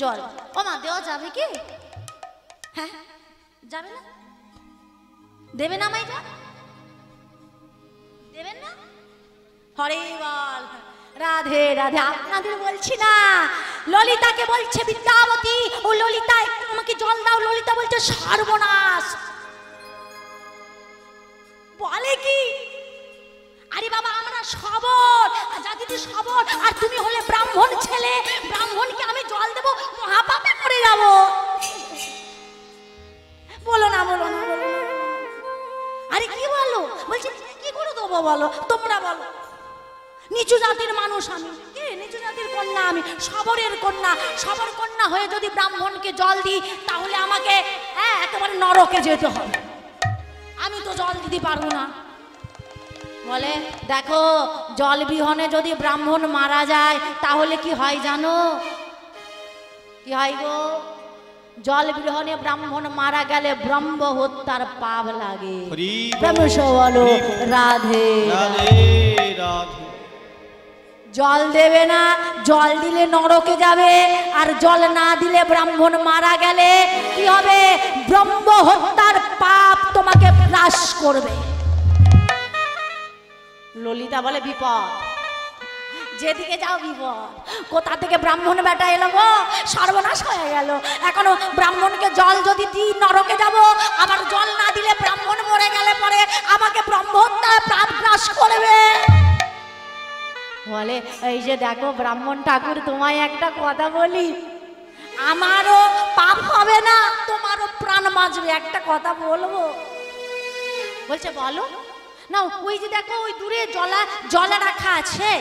জল। ও মা দেওয়া যাবে কি? হ্যাঁ যাবে না? দেবে না মাই জল? দেবেন না? হরে বল রাধে রাধে। আপনাদের বলছি না, ললিতাকে বলছে বিদ্যাবতী, ও ললিতা একটু আমাকে জল দাও। ললিতা বলছে সর্বনাশ। বলে কি? আরে বাবা আমরা সবর, যা দিদি সবর, আর তুমি হলে ব্রাহ্মণ ছেলে, ব্রাহ্মণকে আমি জল দেবো, মহাপাপে মরে যাব। বলো না বলো না বলো না। আরে কি বলো? বলছি কি করে দেবো বলো, তোমরা বলো। নিচু জাতির মানুষ আমি, কি নিচু জাতির কন্যা আমি, সবরের কন্যা। সবর কন্যা হয়ে যদি ব্রাহ্মণকে জল দিই তাহলে আমাকে একেবারে নরকে যেতে হবে। আমি তো জল দিতে পারবো না। বলে দেখো জল বিহনে যদি ব্রাহ্মণ মারা যায় তাহলে কি হয় জানো? কি হয় গো? জল বিহনে ব্রাহ্মণ মারা গেলে ব্রহ্ম হত্যার পাপ লাগে। বলো রাধে রাধে রাধে। জল দেবে না, জল দিলে নরকে যাবে, আর জল না দিলে ব্রাহ্মণ মারা গেলে কি হবে? ব্রহ্ম হত্যার পাপ তোমাকে গ্রাস করবে। ললিতা বলে বিপদ, যেদিকে যাও বিপদ। কোথা থেকে ব্রাহ্মণ বেটা এলো গো, সর্বনাশ হয়ে গেল। এখনো ব্রাহ্মণকে জল যদি দিই নরকে যাব, আবার জল না দিলে ব্রাহ্মণ মরে গেলে পরে আমাকে ব্রহ্ম হত্যার পাপ গ্রাস করবে। বলে এই যে দেখো ব্রাহ্মণ ঠাকুর, তোমায় একটা কথা বলি, আমারও পাপ হবে না, তোমারও প্রাণ বাঁচবে। একটা কথা বলবো। বলছে বলো না। ওই যে দেখো ওই দূরে জল রাখা আছে,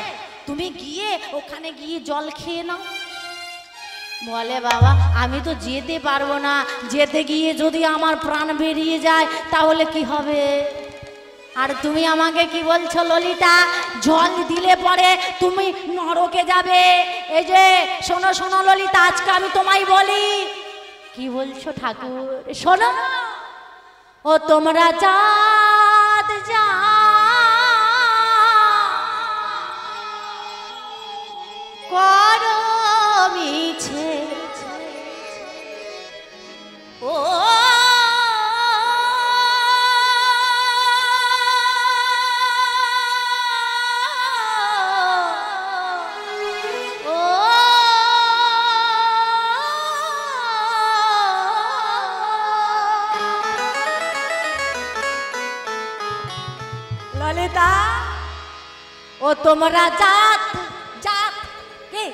তুমি গিয়ে ওখানে গিয়ে জল খেয়ে নাও। বলে বাবা আমি তো যেতে পারবো না, যেতে গিয়ে যদি আমার প্রাণ বেরিয়ে যায় তাহলে কি হবে? আর তুমি আমাকে কি বলছো ললিতা? জল দিলে পরে তুমি নরকে যাবে। এই যে শোনো শোনো ললিতা, আজকে আমি তোমায় বলি। কি বলছো ঠাকুর? শোনো। ও তোমরা চাঁদ যা করো মিছে, ও ললিতা, ও তোমরা জাত জাত কে?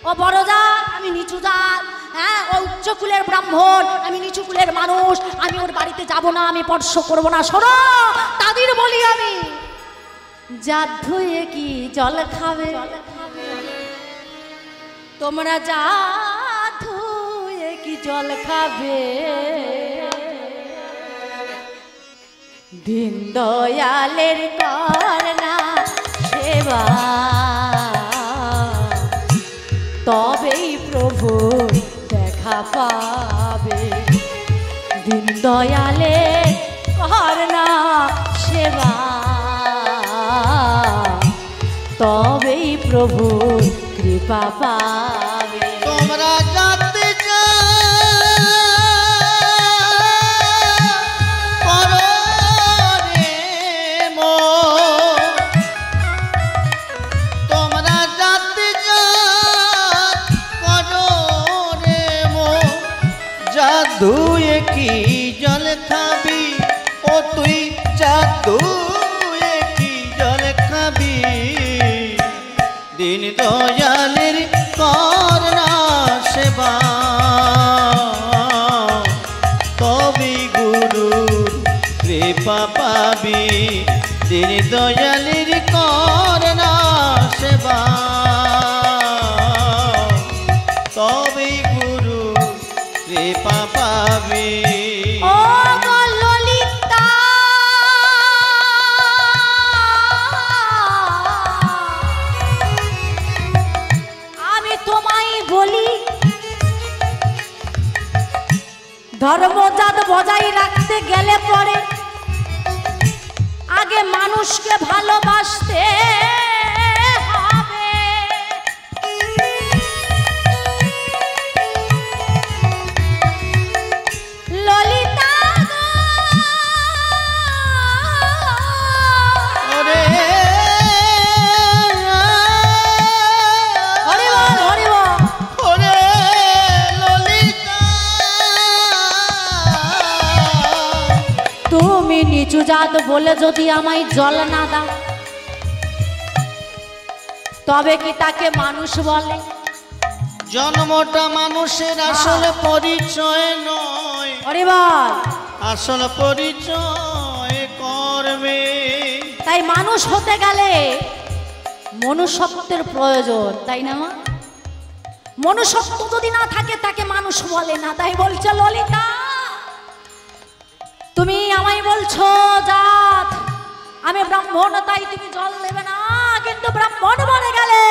ও বড় জাত, আমি নিচু জাত। হ্যাঁ, ও উচ্চ কুলের ব্রাহ্মণ, আমি নিচু কুলের মানুষ। আমি ওর বাড়িতে যাব না, আমি স্পর্শ করবো না। শোনো তাদের বলি আমি, জাত ধুয়ে কি জল খাবে? তোমরা জাত ধুয়ে কি জল খাবে? দিন দয়ালের করনা সেবা, তবেই প্রভু দেখা পাবে। দিন দয়ালের করনা সেবা, তবেই প্রভু কৃপা পাবে। তোমরা যাতে ধুয়ে কি জল খাবি? ও তুই ধুয়ে কি জল খাবি? দিন দয়ালের করনা সেবা, তবে গুরুর কৃপা পাবি। দিন দয়ালের করনা সেবা, তবে গুরু কৃপা পাবি। ও ললিতা, আমি তোমায় বলি, ধর্মজাত বজায় রাখতে গেলে পরে আগে মানুষকে ভালোবাসতে হবে। নিচু জাত বলে যদি আমায় জল না দাও, তবে কি তাকে মানুষ বলে? জন্মটা মানুষের আসল পরিচয় নয়, ওরে বল, আসল পরিচয় করবে। তাই মানুষ হতে গেলে মনুষ্যত্বের প্রয়োজন, তাই না মা? মনুষ্যত্ব যদি না থাকে তাকে মানুষ বলে না। তাই বলছে ললিতা, তুমি আমায় বলছো জাত, আমি ব্রাহ্মণ, তাই তুমি জল দেবে না। কিন্তু ব্রাহ্মণ বলে গেলে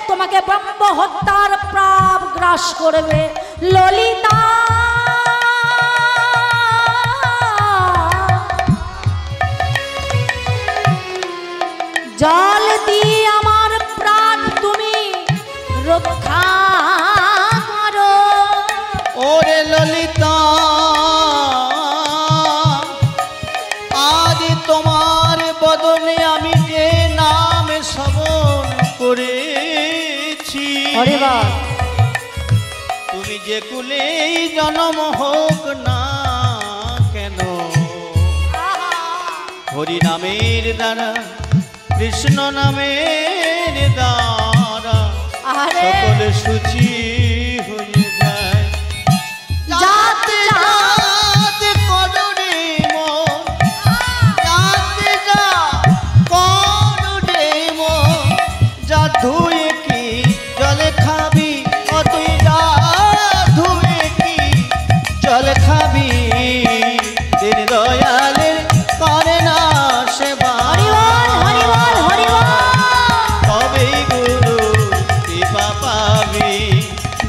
তোমাকে ব্রহ্ম হত্যার পাপ গ্রাস করবে। ললিতা জল দিয়ে আমার প্রাণ তুমি রক্ষা করো। ওরে ললিতা, আজ তোমার বদনে আমি যে নাম শ্রবণ করেছি, ওরে বাবা, তুমি যে কুলেই জন্ম হোক না কেন, হরি নামের দ্বারা, কৃষ্ণ নামের দ্বারা আরে সকল সূচি হয়ে যায়। জাত জাত করো রে মন, জাত যা করো রে মন, যা ধুয়ে কি জলে খাবি, ও তুই যা ধুয়ে কি জলে খাবি, দিন দয়ালের করে না সেবা, হরিবল হরিবল হরিবল, তবেই গুরু কৃপা পাবি,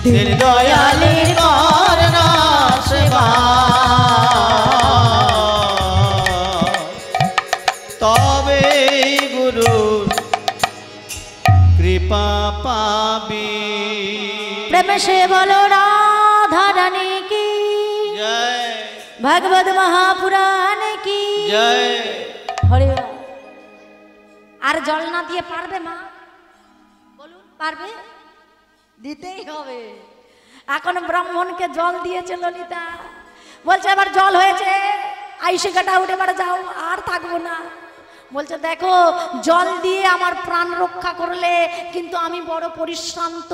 দিন দয়ালের করে না সেবা, তবেই গুরু কৃপা পাবি। প্রেমে সে বলো রাধা রানী কি, জয় ভগবত মহাপুরাণ কি জয়। হরি বল। আর জল না দিয়ে পারবে মা? বলুন, পারবে? দিতেই হবে। এখন ব্রাহ্মণকে জল দিয়েছে ললিতা, বলছে এবার জল হয়েছে, আইসে কাটা উঠে এবার যাও, আর থাকবো না। বলছে দেখো, জল দিয়ে আমার প্রাণ রক্ষা করলে, কিন্তু আমি বড় পরিশ্রান্ত,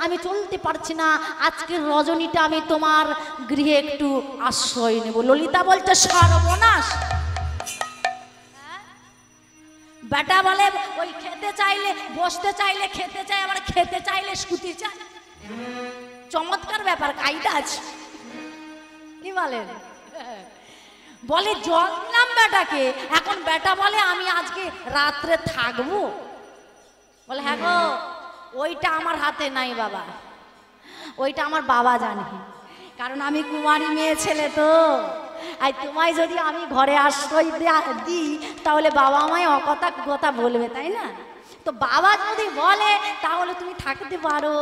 আমি চলতে পারছি না, আজকের রজনীটা আমি তোমার গৃহে একটু আশ্রয় নেব। ললিতা বলছে সর্বনাশ। বেটা বলে ওই খেতে চাইলে বসতে চাইলে খেতে চাই, আবার খেতে চাইলে শুতে চাই। চমৎকার ব্যাপার, কাইটা আছে। কি বলেন? বলে জল দিলাম বেটাকে, এখন বেটা বলে আমি আজকে রাত্রে থাকবো। বলে হ্যাঁ গো, ওইটা আমার হাতে নাই বাবা, ওইটা আমার বাবা জানে, কারণ আমি কুমারী মেয়ে ছেলে তো। আর তোমায় যদি আমি ঘরে আশ্রয় দিই, তাহলে বাবা আমায় অকথা কথা বলবে, তাই না? তো বাবা যদি বলে তাহলে তুমি থাকতে পারো।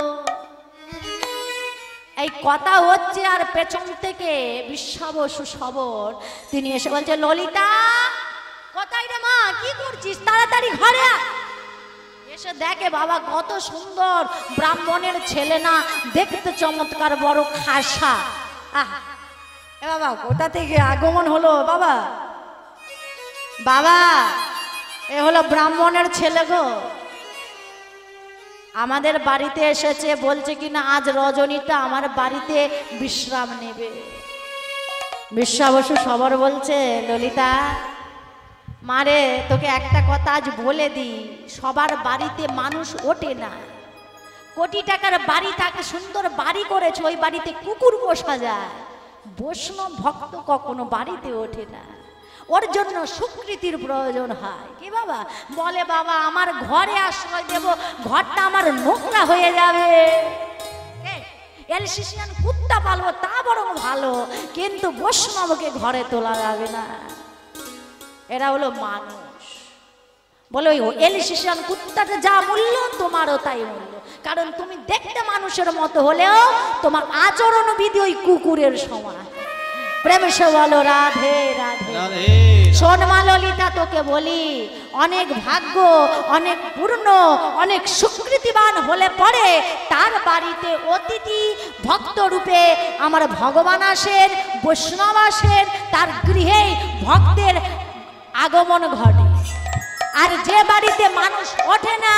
এই কথা হচ্ছে, আর পেছন থেকে বিশ্বাবসু সবর তিনি এসে বলছে ললিতা, কোথায় রে মা, কি করছিস, তাড়াতাড়ি ঘরে আয়। এসে দেখে বাবা কত সুন্দর ব্রাহ্মণের ছেলে না, দেখতে চমৎকার, বড় খাসা। আহ এ বাবা, কোথা থেকে আগমন হলো বাবা? বাবা, এ হলো ব্রাহ্মণের ছেলে গো, আমাদের বাড়িতে এসেছে, বলছে কিনা আজ রজনীটা আমার বাড়িতে বিশ্রাম নেবে। বিশ্বাবসু সবর বলছে ললিতা, মারে তোকে একটা কথা আজ বলে দি, সবার বাড়িতে মানুষ ওঠে না। কোটি টাকার বাড়ি থাকে, সুন্দর বাড়ি করেছে, ওই বাড়িতে কুকুর বসা যায়, বৈষ্ণব ভক্ত কখনো বাড়িতে ওঠে না, ওর জন্য স্বীকৃতির প্রয়োজন হয়। কি বাবা? বলে বাবা আমার ঘরে আশ্রয় দেব, ঘরটা আমার নোংরা হয়ে যাবে, এলসিসিয়ান কুত্তা পালবো তা বরং ভালো, কিন্তু বৈষ্ণবকে ঘরে তোলা যাবে না। এরা হলো মানুষ। বলে ওই এলসিসিয়ান কুত্তাটা যা মূল্য, তোমারও তাই মূল্য, কারণ তুমি দেখতে মানুষের মতো হলেও তোমার আচরণ বিধি ওই কুকুরের সমান। প্রেম সে বলো রাধে রাধে। শোন মা ললিতা, তোকে বলি, অনেক ভাগ্য, অনেক পূর্ণ, অনেক স্বীকৃতিবান হলে পরে তার বাড়িতে অতিথি ভক্ত রূপে আমার ভগবান আসেন, বৈষ্ণব আসেন, তার গৃহে ভক্তের আগমন ঘটে। আর যে বাড়িতে মানুষ ওঠে না,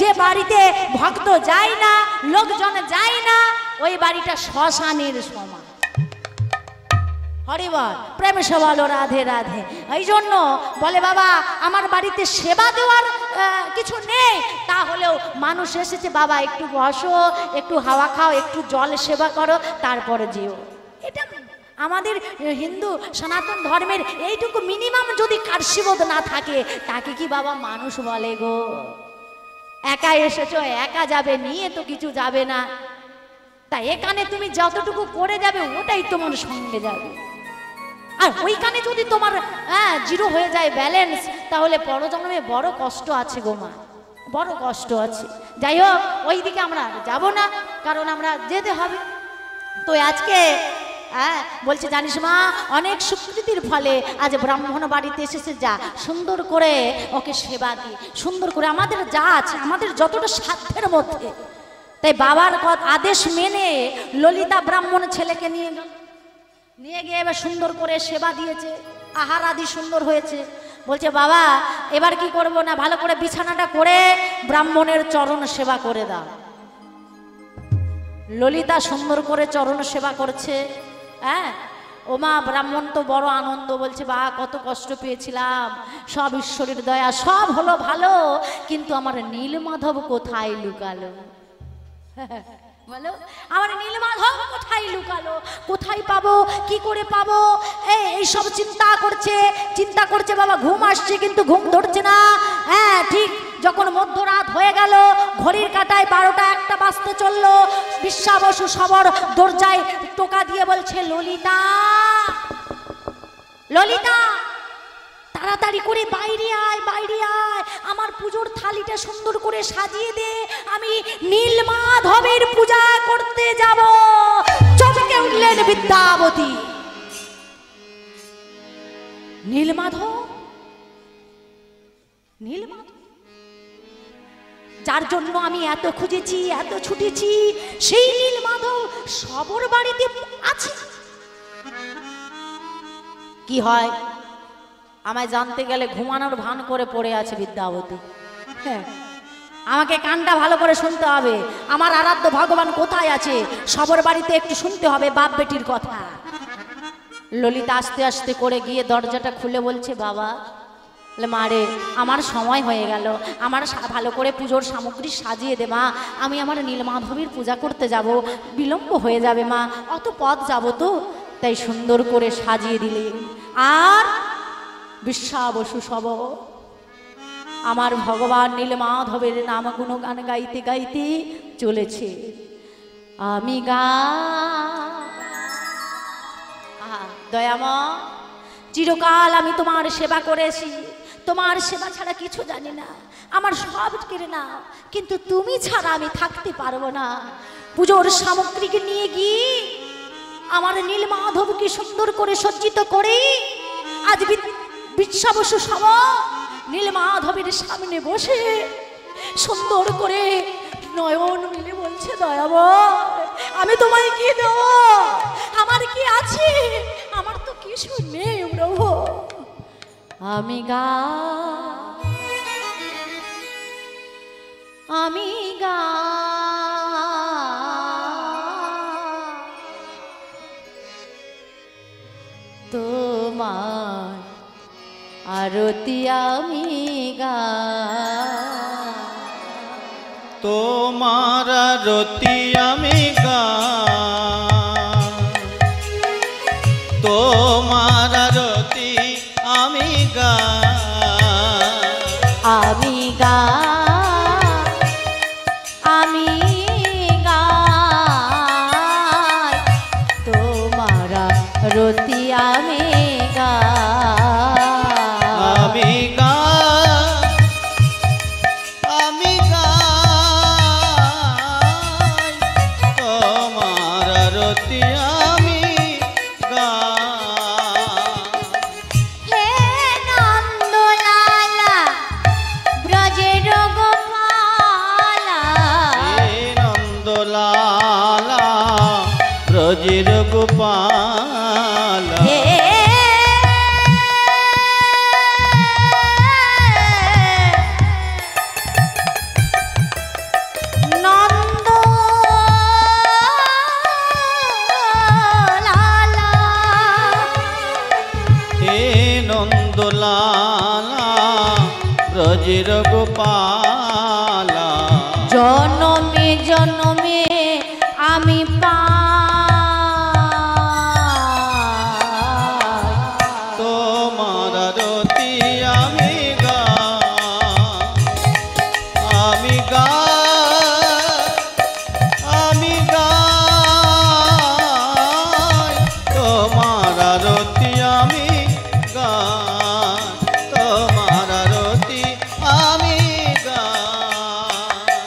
যে বাড়িতে ভক্ত যায় না, লোকজন যায় না, ওই বাড়িটা শ্মশানের সমান। হরিবল, প্রেম সে বলো রাধে রাধে। এই জন্য বলে বাবা আমার বাড়িতে সেবা দেওয়ার কিছু নেই, তাহলেও মানুষ এসেছে, বাবা একটু বসো, একটু হাওয়া খাও, একটু জল সেবা করো, তারপরে যেও। এটা আমাদের হিন্দু সনাতন ধর্মের এইটুকু মিনিমাম যদি কার্যবোধ না থাকে, তাকে কি বাবা মানুষ বলে গো? একা এসেছো, একা যাবে, নিয়ে তো কিছু যাবে না। তা এখানে তুমি যতটুকু করে যাবে ওটাই তোমার সঙ্গে যাবে। আর ওইখানে যদি তোমার জিরো হয়ে যায় ব্যালেন্স, তাহলে পরজন্মে বড় কষ্ট আছে গো মা, বড় কষ্ট আছে। যাই হোক, ওই দিকে আমরা যাব না, কারণ আমরা যেতে হবে। তো আজকে বলছে জানিস মা, অনেক স্বীকৃতির ফলে আজ ব্রাহ্মণ বাড়িতে এসেছে, যা সুন্দর করে ওকে সেবা দিই, সুন্দর করে আমাদের যা আছে, আমাদের যতটা সাধ্যের মধ্যে। তাই বাবার আদেশ মেনে ললিতা ব্রাহ্মণ ছেলেকে নিয়ে গিয়ে এবার সুন্দর করে সেবা দিয়েছে, আহার আদি সুন্দর হয়েছে। বলছে বাবা এবার কি করব না, ভালো করে বিছানাটা করে ব্রাহ্মণের চরণ সেবা করে দাও। ললিতা সুন্দর করে চরণ সেবা করছে। ওমা ব্রাহ্মণ তো বড় আনন্দ, বলছে বা কত কষ্ট পেয়েছিলাম, সব ঈশ্বরের দয়া, সব হলো ভালো, কিন্তু আমার নীলমাধব কোথায় লুকালো? বলো, আমার নীলমাধব কোথায় লুকালো, কোথায় পাবো, কি করে পাবো, এই সব চিন্তা করছে বাবা। ঘুম আসছে কিন্তু ঘুম ধরছে না। ঠিক যখন মধ্যরাত হয়ে গেল, ঘড়ির কাঁটায় 12টা 1টা বাজতে চললো, বিশ্বা বসু সবর দরজায় টোকা দিয়ে বলছে ললিতা, ললিতা তাড়াতাড়ি করে বাইরে আয়, বাইরে আয়, আমার পুজোর থালিটা সুন্দর করে সাজিয়ে দে, আমি নীলমাধবের পূজা করতে যাব। চমকে উঠলেন বিদ্যাবতী। নীলমাধব, নীলমাধব যার জন্য আমি এত খুঁজেছি, এত ছুটেছি, সেই নীলমাধব সবর বাড়িতে আছে। কি হয় আমায় জানতে গেলে ঘুমানোর ভান করে পড়ে আছে বিদ্যাবতী। আমাকে কানটা ভালো করে শুনতে হবে, আমার আরাধ্য ভগবান কোথায় আছে, সবর বাড়িতে একটু শুনতে হবে বাপ বেটির কথা। ললিতা আস্তে আস্তে করে গিয়ে দরজাটা খুলে বলছে বাবা, মারে আমার সময় হয়ে গেল, আমার ভালো করে পুজোর সামগ্রী সাজিয়ে দে মা, আমি আমার নীলমাধবীর পূজা করতে যাব, বিলম্ব হয়ে যাবে মা, অত পথ যাব তো। তাই সুন্দর করে সাজিয়ে দিলে। আর বিশ্বা বসু সব আমার ভগবান নীলমাধবের নাম গুণগান গাইতে গাইতে চলেছে। আমি দয়াময়, চিরকাল আমি তোমার সেবা করেছি, তোমার সেবা ছাড়া কিছু জানি না, আমার সব কেড়ে নাও, কিন্তু তুমি ছাড়া আমি থাকতে পারবো না। পুজোর সামগ্রীকে নিয়ে গিয়ে আমার নীলমাধবকে সুন্দর করে সজ্জিত করে আজ বিশ্বা বসু সব নীলমাধবের সামনে বসে সুন্দর করে নয়ন মিলে বলছে দয়াময়, আমি তোমায় কি দেব, আমার কি আছে, আমার তো কিছু নেই প্রভু। আমি তোমার আরতি আমি তোমার আরতি আমি তোমার আরতি আমি আমি তোমার আরতি আমি হে নন্দ লালা ব্রজের গোপালা জনমে জনমে আমি তোমার আরতি আমি আমি গাই তোমার আরতি আমি গাই তোমার আরতি আমি গাই।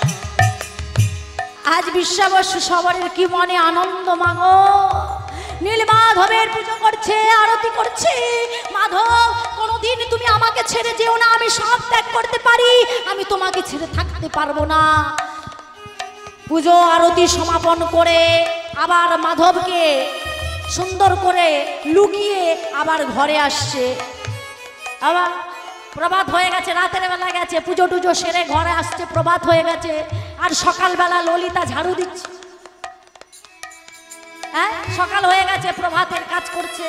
আজ বিশ্বাবস্য সবরের কি মনে আনন্দ মাগো, নীলমাধবের পুজো করছে, আরতি করছে। মাধব, কোনোদিন তুমি আমাকে ছেড়ে যেও না, আমি সব ত্যাগ করতে পারি, আমি তোমাকে ছেড়ে থাকতে পারবো না। পুজো আরতি সমাপন করে আবার মাধবকে সুন্দর করে লুকিয়ে আবার ঘরে আসছে। আবার প্রভাত হয়ে গেছে, রাতের বেলা গেছে, পুজো টুজো সেরে ঘরে আসছে, প্রভাত হয়ে গেছে। আর সকালবেলা ললিতা ঝাড়ু দিচ্ছে। হ্যাঁ, সকাল হয়ে গেছে, প্রভাতের কাজ করছে।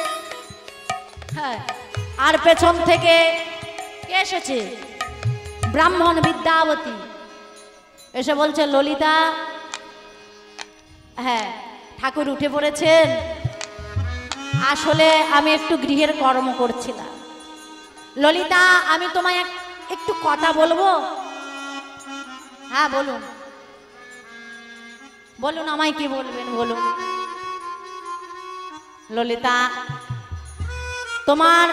হ্যাঁ, আর পেছন থেকে কে এসেছে? ব্রাহ্মণ বিদ্যাবতী এসে বলছে, ললিতা, হ্যাঁ ঠাকুর উঠে পড়েছেন, আসলে আমি একটু গৃহের কর্ম করছিলাম। ললিতা, আমি তোমায় একটু কথা বলবো? হ্যাঁ বলুন, বলুন, আমায় কি বলবেন বলুন। ললিতা, তোমার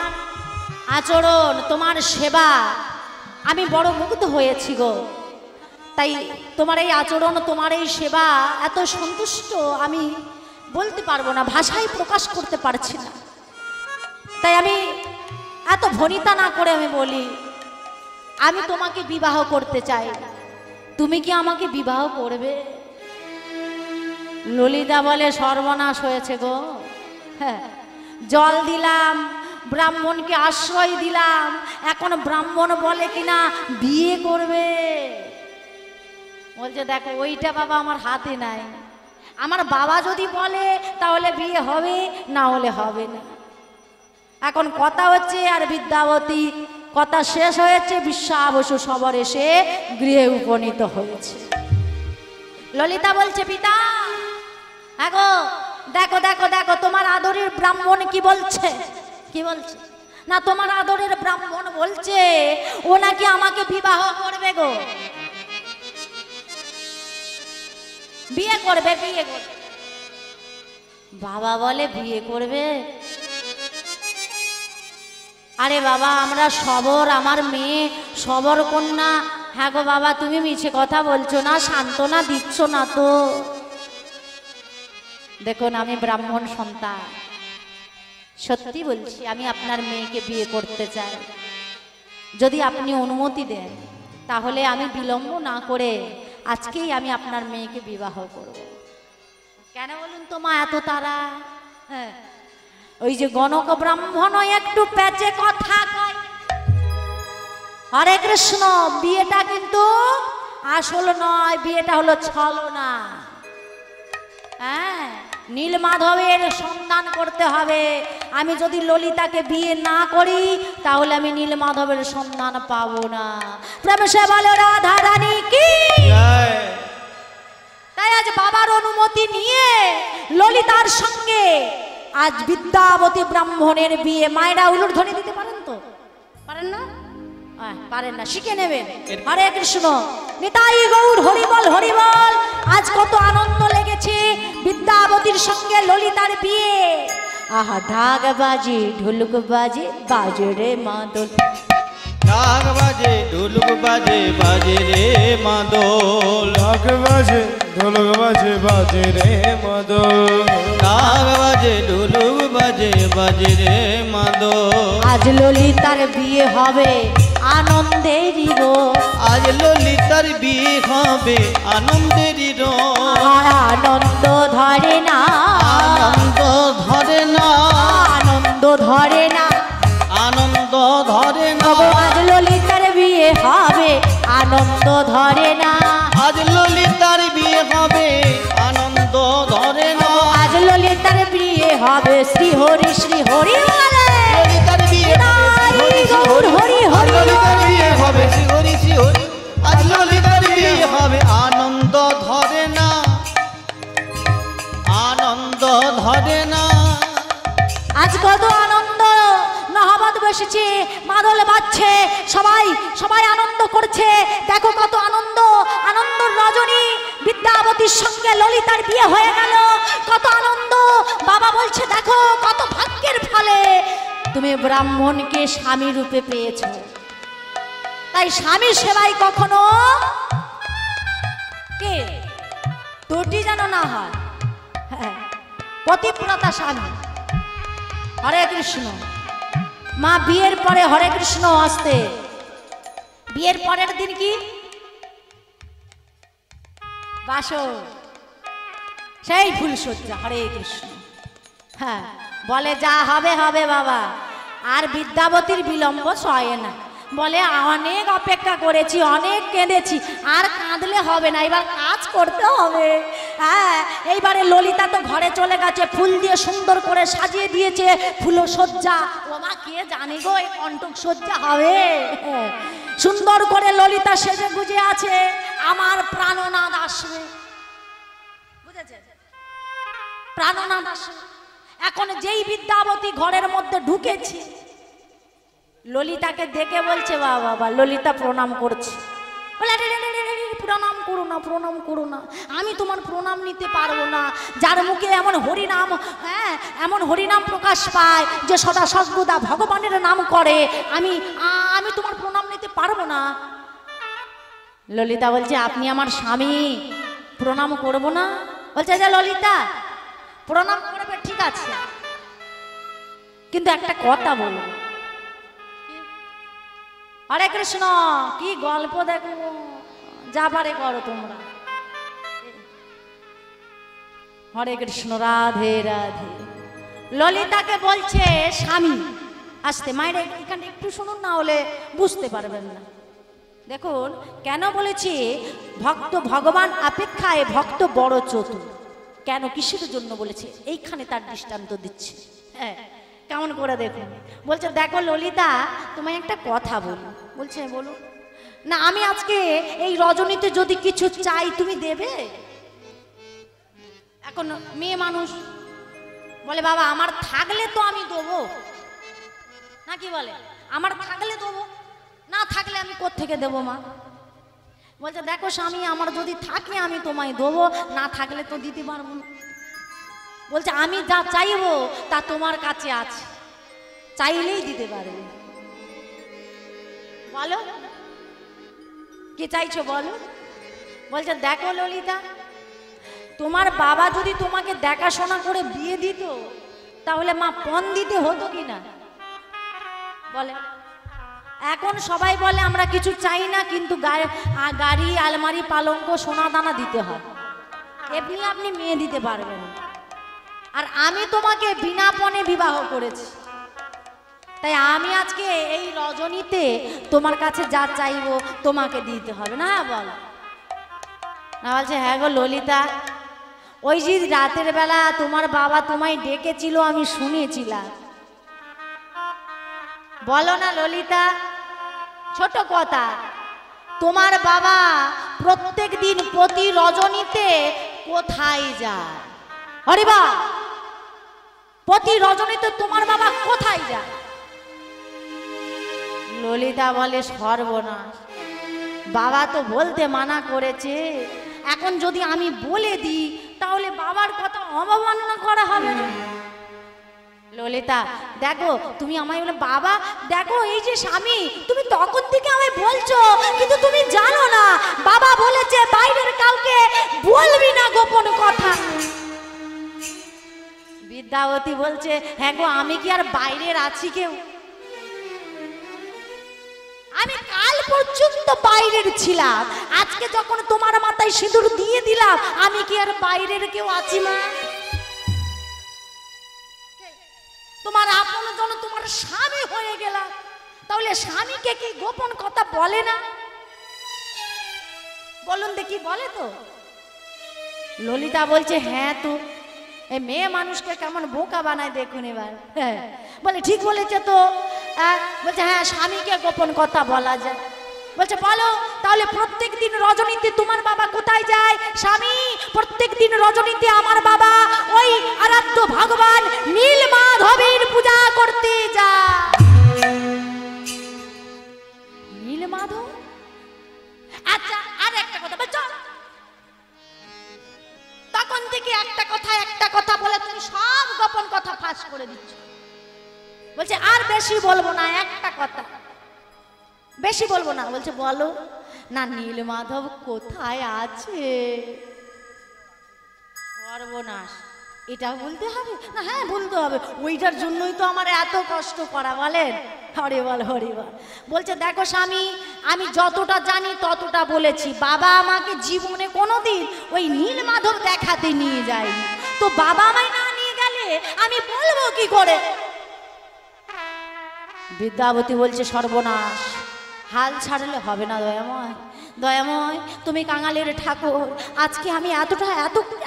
আচরণ, তোমার সেবা আমি বড় মুগ্ধ হয়েছি গো। তাই তোমার এই আচরণ, তোমার এই সেবা এত সন্তুষ্ট আমি বলতে পারবো না, ভাষায় প্রকাশ করতে পারছি না। তাই আমি এত ভনিতা না করে আমি বলি, আমি তোমাকে বিবাহ করতে চাই, তুমি কি আমাকে বিবাহ করবে? ললিতা বলে, সর্বনাশ হয়েছে গো। হ্যাঁ, জল দিলাম, ব্রাহ্মণকে আশ্রয় দিলাম, এখন ব্রাহ্মণ বলে কিনা বিয়ে করবে। বলছে, দেখো ওইটা বাবা আমার হাতে নাই, আমার বাবা যদি বলে তাহলে বিয়ে হবে, না হলে হবে না। এখন কথা হচ্ছে, আর বিদ্যাবতী কথা শেষ হয়েছে, বিশ্বাবসু সবর এসে গৃহে উপনীত হয়েছে। ললিতা বলছে, পিতা, আগো দেখো দেখো দেখো, তোমার আদরের ব্রাহ্মণ কি বলছে? কি বলছে? না, তোমার আদরের ব্রাহ্মণ বলছে ও নাকি আমাকে বিবাহ করবে গো, বিয়ে করবে, বিয়ে করবে। বাবা বলে, বিয়ে করবে? আরে বাবা, আমরা সবর, আমার মেয়ে সবর কন্যা। হ্যাঁ গো বাবা, তুমি মিছে কথা বলছো না, সান্ত্বনা দিচ্ছ না তো। দেখুন, আমি ব্রাহ্মণ সন্তান, সত্যি বলছি, আমি আপনার মেয়েকে বিয়ে করতে চাই। যদি আপনি অনুমতি দেন তাহলে আমি বিলম্ব না করে আজকেই আমি আপনার মেয়েকে বিবাহ করব। কেন বলুন তো মা এত তারা? হ্যাঁ, ওই যে গণক ব্রাহ্মণ একটু প্যাচে কথা কয়। হরে কৃষ্ণ, বিয়েটা কিন্তু আসল নয়, বিয়েটা হলো ছলনা। হ্যাঁ, নীলমাধবের সন্ধান করতে হবে। আমি যদি ললিতাকে বিয়ে না করি তাহলে আমি নীলমাধবের সন্ধান পাবো না। প্রেমসে বলে রাধা রানী কি। তাই আজ বাবার অনুমতি নিয়ে ললিতার সঙ্গে আজ বিদ্যাবতী ব্রাহ্মণের বিয়ে। মায়েরা উলুধ্বনি দিতে পারেন তো? পারেন না? পারেন না, শিখে নেবেন। হরে কৃষ্ণ, নিতাই গৌর, হরিবল হরিবল। আজ কত আনন্দ লেগেছে বিদ্যাবতীর সঙ্গে ললিতার বিয়ে। আহা, ঢাক বাজে, ঢোলক বাজে, বাজে রে মাদল। ঢাক বাজে, ঢোলক বাজে, বাজে রে মাদল। ঢাক বাজে, ঢোলক বাজে, বাজে রে মাদল। ঢাক বাজে, ঢোলক বাজে, বাজে রে মাদল। আজ ললিতার বিয়ে হবে আনন্দেরই রো। আজ ললিতার বিয়ে হবে আনন্দেরই রো। আনন্দ ধরে না, আনন্দ ধরে না, আনন্দ ধরে না, আনন্দ ধরে না। আজ ললিতার বিয়ে হবে আনন্দ ধরে না। আজ ললিতার বিয়ে হবে আনন্দ ধরে না। আজ ললিতার বিয়ে হবে শ্রী হরি, শ্রী হরি বলে। ললিতার বিয়ে হবে শ্রী হরি, শ্রী বাজছে, সবাই সবাই আনন্দ করছে। দেখো কত আনন্দ, আনন্দর রজনী, বিদ্যাবতীর সঙ্গে ললিতার বিয়ে হয়ে গেল, কত আনন্দ। বাবা বলছে দেখো কত ভাগ্যের ফলে তুমি ব্রাহ্মণকে স্বামী রূপে পেয়েছো। তাই স্বামী সেবাই কখনো কে ত্রুটি যেন না হয়। হ্যাঁ, পতিব্রতা স্বামী। হরে কৃষ্ণ। মা বিয়ের পরে হরে কৃষ্ণ আসতে, বিয়ের পরের দিন কি বাসর, সেই ফুলসজ্জা। হরে কৃষ্ণ। হ্যাঁ, বলে যা হবে হবে বাবা। আর বিদ্যাবতীর বিলম্ব সয় না, বলে অনেক অপেক্ষা করেছি, অনেক কেঁদেছি, আর কাঁদলে হবে না, এবার কাজ করতে হবে। হ্যাঁ, এইবারে ললিতা তো ঘরে চলে গেছে, ফুল দিয়ে সুন্দর করে সাজিয়ে দিয়েছে, ফুলসজ্জা। ও মা কে জানি গো এই কণ্টক সজ্জা হবে। সুন্দর করে ললিতা সেজে গুজে আছে, আমার প্রাণনাদ আসবে, বুঝেছে? প্রাণনাদ আসবে। এখন যেই বিদ্যাবতী ঘরের মধ্যে ঢুকেছি, ললিতাকে দেখে বলছে বাবা বাবা, ললিতা প্রণাম করছে। বলে প্রণাম করো না, প্রণাম করো না, আমি তোমার প্রণাম নিতে পারবো না। যার মুখে এমন হরিনাম, হ্যাঁ এমন হরিনাম প্রকাশ পায় যে সদা সর্বদা ভগবানের নাম করে, আমি তোমার প্রণাম নিতে পারবো না। ললিতা বলছে আপনি আমার স্বামী, প্রণাম করবো না? বলছে যে ললিতা প্রণাম করবে ঠিক আছে, কিন্তু একটা কথা বলবো। হরে কৃষ্ণ, কি গল্প দেখো, যা পারে করো তোমরা। হরে কৃষ্ণ, রাধে রাধে। ললিতাকে বলছে স্বামী আসতে। মায়ের এখানে একটু শুনুন, না হলে বুঝতে পারবেন না। দেখুন কেন বলেছি, ভক্ত ভগবান অপেক্ষায় ভক্ত বড় চতুর। কেন, কিসের জন্য বলেছে, এইখানে তার দৃষ্টান্ত দিচ্ছে। হ্যাঁ, কেমন করে দেখুন। বলছে দেখো ললিতা, তোমায় একটা কথা বলি। বলছে বলো না। আমি আজকে এই রজনীতে যদি কিছু চাই তুমি দেবে? এখন মেয়ে মানুষ বলে বাবা আমার থাকলে তো আমি দেবো, নাকি বলে আমার থাকলে দেবো, না থাকলে আমি কোত্থেকে দেবো মা? বলছে দেখো স্বামী, আমার যদি থাকে আমি তোমায় দেবো, না থাকলে তো দিতে পারবো না। বলছে আমি যা চাইবো তা তোমার কাছে আছে, চাইলেই দিতে পারবে। বলো কি চাইছো বলো। বলছে দেখো ললিতা, তোমার বাবা যদি তোমাকে দেখাশোনা করে বিয়ে দিত, তাহলে মা পণ দিতে হতো কিনা বলে। এখন সবাই বলে আমরা কিছু চাই না, কিন্তু গাড়ি আলমারি পালঙ্ক সোনা দানা দিতে হয়, এমনি আপনি মেয়ে দিতে পারবেন। আর আমি তোমাকে বিনা পণে বিবাহ করেছি, তাই আমি আজকে এই রজনীতে তোমার কাছে যা চাইবো তোমাকে দিতে হবে না। বল না। বলছে হ্যাঁ গো ললিতা, ওই যে রাতের বেলা তোমার বাবা তোমায় ডেকেছিল আমি শুনেছিলাম। বলো না ললিতা, ছোট কথা, তোমার বাবা প্রত্যেক দিন প্রতি রজনীতে কোথায় যায়? হরিবা, প্রতি রজনীতে তোমার বাবা কোথায় যায়? ললিতা বলে সর্বনাশ, বাবা তো বলতে মানা করেছে, এখন যদি আমি বলে দিই তাহলে বাবার কথা অবমাননা করা হবে না। ললিতা দেখো, তুমি আমায় বলে বাবা দেখো এই যে স্বামী, তুমি তখন থেকে আমায় বলছো, কিন্তু তুমি জানো না বাবা বলেছে বাইরের কাউকে বলবি না গোপন কথা। বিদ্যাবতী বলছে হ্যাঁ গো, আমি কি আর বাইরের আছি কেউ? আমি কাল পর্যন্ত বাইরের ছিলাম, আজকে যখন তোমার মাথায় সিঁদুর দিয়ে দিলাম, আমি কি আর বাইরের কেউ আছি মা? তোমার আপন জন তোমার স্বামী হয়ে গেলাম, তাহলে স্বামীকে কি গোপন কথা বলে না? বলুন দেখি, বলে তো? ললিতা বলছে হ্যাঁ, তো এই মেয়ে মানুষকে কেমন বোকা বানায় দেখুন এবার। হ্যাঁ বলে ঠিক বলেছে তো। বলছে হ্যাঁ, স্বামীকে গোপন কথা বলা যায়। বলছে বলো তাহলে প্রত্যেক দিন রজনীতে তোমার বাবা কোথায় যায়? স্বামী, প্রত্যেক দিন রজনীতে আমার বাবা ওই আরাধ্য ভগবান নীলমাধবের পূজা করতে যায়। মাধব। আচ্ছা আর একটা কথা বলছো, তখন থেকে একটা কথা বলে তুমি সব গোপন কথা ফাঁস করে দিচ্ছ। বলছে আর বেশি বলবো না, একটা কথা বেশি বলবো না। বলছে বলো না, নীল মাধব কোথায় আছে? সর্বনাশ, এটা বলতে হবে না? হ্যাঁ বলতে হবে, ওইটার জন্যই তো আমার এত কষ্ট করা। বলেন হরে বল হরে বল। বলছে দেখো স্বামী, আমি যতটা জানি ততটা বলেছি। বাবা আমাকে জীবনে কোনোদিন ওই নীল মাধব দেখাতে নিয়ে যায়নি, তো বাবা আমায় না নিয়ে গেলে আমি বলবো কি করে? বিদ্যাবতী বলছে সর্বনাশ, হাল ছাড়লে হবে না দয়াময়। দয়াময়, তুমি কাঙালের ঠাকুর, আজকে আমি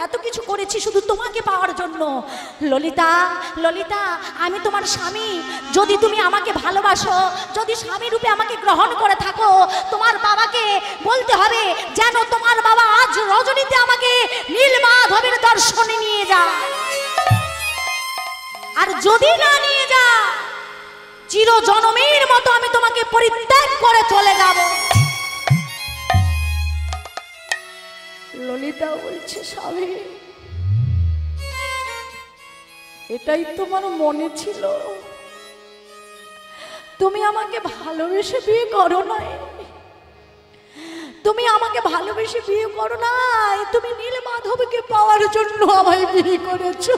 এত কিছু করেছি শুধু তোমাকে পাওয়ার জন্য। ললিতা ললিতা, আমি তোমার স্বামী, যদি তুমি আমাকে ভালোবাসো, যদি স্বামী রূপে আমাকে গ্রহণ করে থাকো, তোমার বাবাকে বলতে হবে যেন তোমার বাবা আজ রজনীতে আমাকে নীল মাধবের দর্শনে নিয়ে যায়। আর যদি না নিয়ে যায়, চির জনমের মতো আমি তোমাকে পরিত্যাগ করে চলে যাব। ললিতা বলছে স্বামী, এটাই তোমার মনে ছিল? তুমি আমাকে ভালোবেসে বিয়ে করো নাই, তুমি আমাকে ভালোবেসে বিয়ে করো নাই, তুমি নীল মাধবকে পাওয়ার জন্য আমায় বিয়ে করেছো।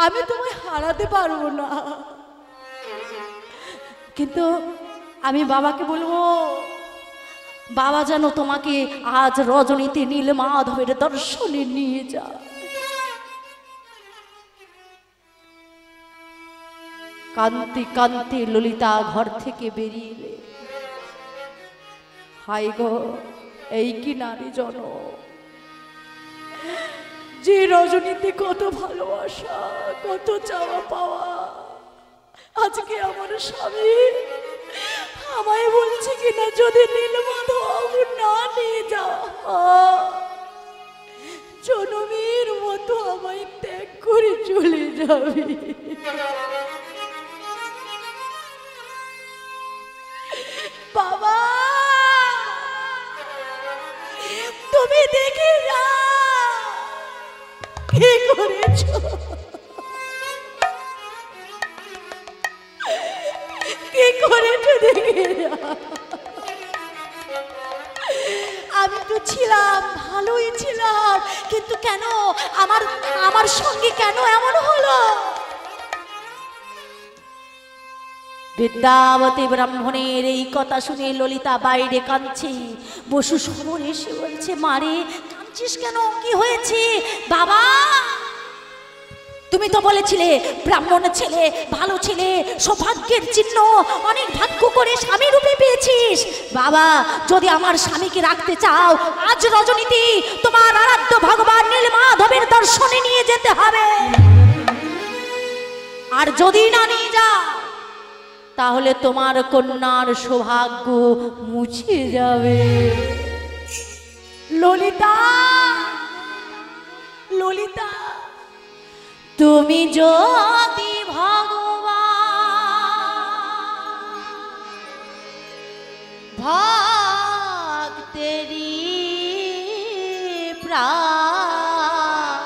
আমি তোমায় হারাতে পারবো না, কিন্তু আমি বাবাকে বলবো বাবা যেন তোমাকে আজ রজনীতে নীল মাধবের দর্শনে নিয়ে যায়। কান্তি কান্তি ললিতা ঘর থেকে বেরিয়ে এলে। হাই গো, এই কি নারী জন, যে রজনীতে কত ভালোবাসা, কত চাওয়া পাওয়া, আজকে আমার স্বামী আমায় বলছে কিনা যদি নীল মাধব না নিয়ে যাও, জনমের মতো আমায় ত্যাগ করে চলে যাবে। বাবা তুমি দেখে না কি করেছো, কি করেছো দেখে না। আমি তো ছিলাম, ভালোই ছিলাম, কিন্তু কেন আমার সঙ্গে কেন এমন হলো? বিদ্যাবতী ব্রাহ্মণের এই কথা শুনে ললিতা বাইরে কাঁদছে। বসু সবর এসে বলছে মারে কাঁদছিস কেন, কি হয়েছে? বাবা তুমি তো বলেছিলে ব্রাহ্মণ ছেলে, ভালো ছেলে, সৌভাগ্যের চিহ্ন, অনেক ভাগ্য করে স্বামী রূপে পেয়েছিস। বাবা যদি আমার স্বামীকে রাখতে চাও, আজ রজনীতে তোমার আরাধ্য ভগবান নীল মাধবের দর্শনে নিয়ে যেতে হবে। আর যদি না নিয়ে যাও, তাহলে তোমার কন্যার সৌভাগ্য মুছে যাবে। ললিতা ললিতা, তুমি যদি ভগবান ভক্তেরি প্রাণ,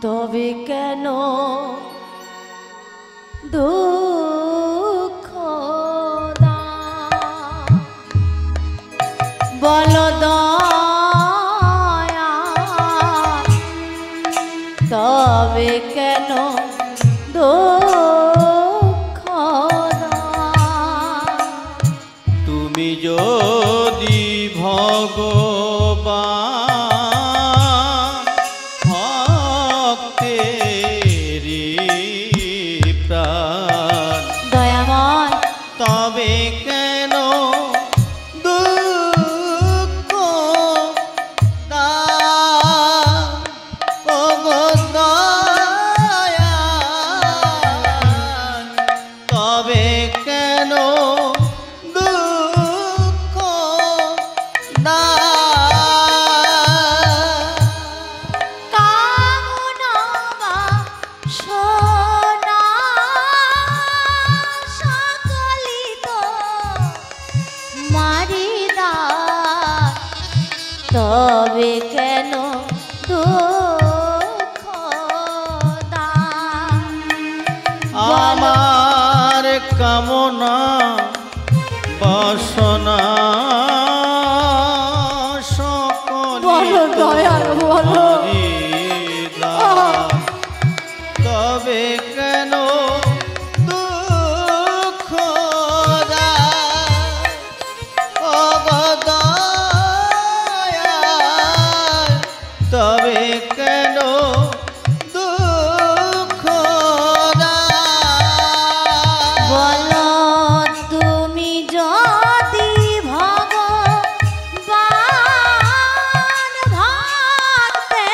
তবে কেন দুঃখ দাও? বলো দয়া, তবে কেন দুঃখ দাও? তুমি যদি ভগবান ভক্তেরি প্রাণ, দয়াময় তবে কেন দুঃখ দাও? ও গো দয়াময়, তবে কেন দুঃখ দাও? আমার কামনা বাসনা সকল বলো দয়াল বলো। তবে কেন দুঃখ দাও? ও গো দয়াল, তবে কেন দুঃখ দাও? বলো তুমি যদি ভগবান ভক্তে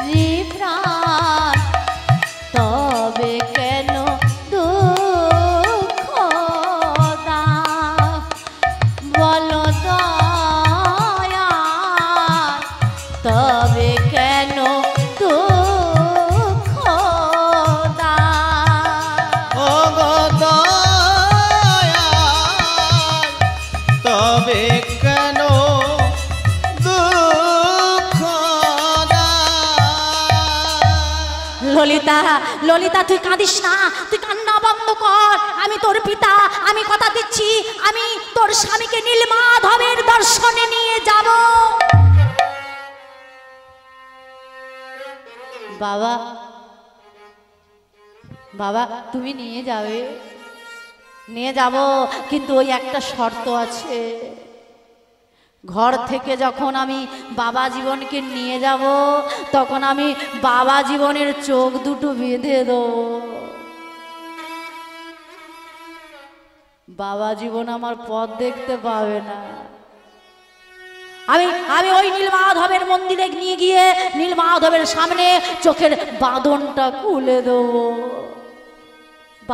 হৃপ্রাণ, তবে কেন দুঃখ দাও? বলো দয়াল, তবে কেন দুঃখ দাও? ও গো দয়াল, তবে কেন দুঃখ দাও? ললিতা, ললিতা তুই কাঁদিস না, তুই কান্না বন্ধ কর। আমি তোর পিতা, আমি কথা দিচ্ছি, আমি তোর স্বামীকে নীলমাধবের দর্শনে নিয়ে যাব। বাবা, বাবা তুমি নিয়ে যাবে? নিয়ে যাব, কিন্তু ওই একটা শর্ত আছে। ঘর থেকে যখন আমি বাবা জীবনকে নিয়ে যাব, তখন আমি বাবা জীবনের চোখ দুটো বেঁধে দেবো। বাবা জীবন আমার পথ দেখতে পাবে না। আমি আমি ওই নীলমাধবের মন্দিরে নিয়ে গিয়ে নীলমাধবের সামনে চোখের বাঁধনটা খুলে দেবো।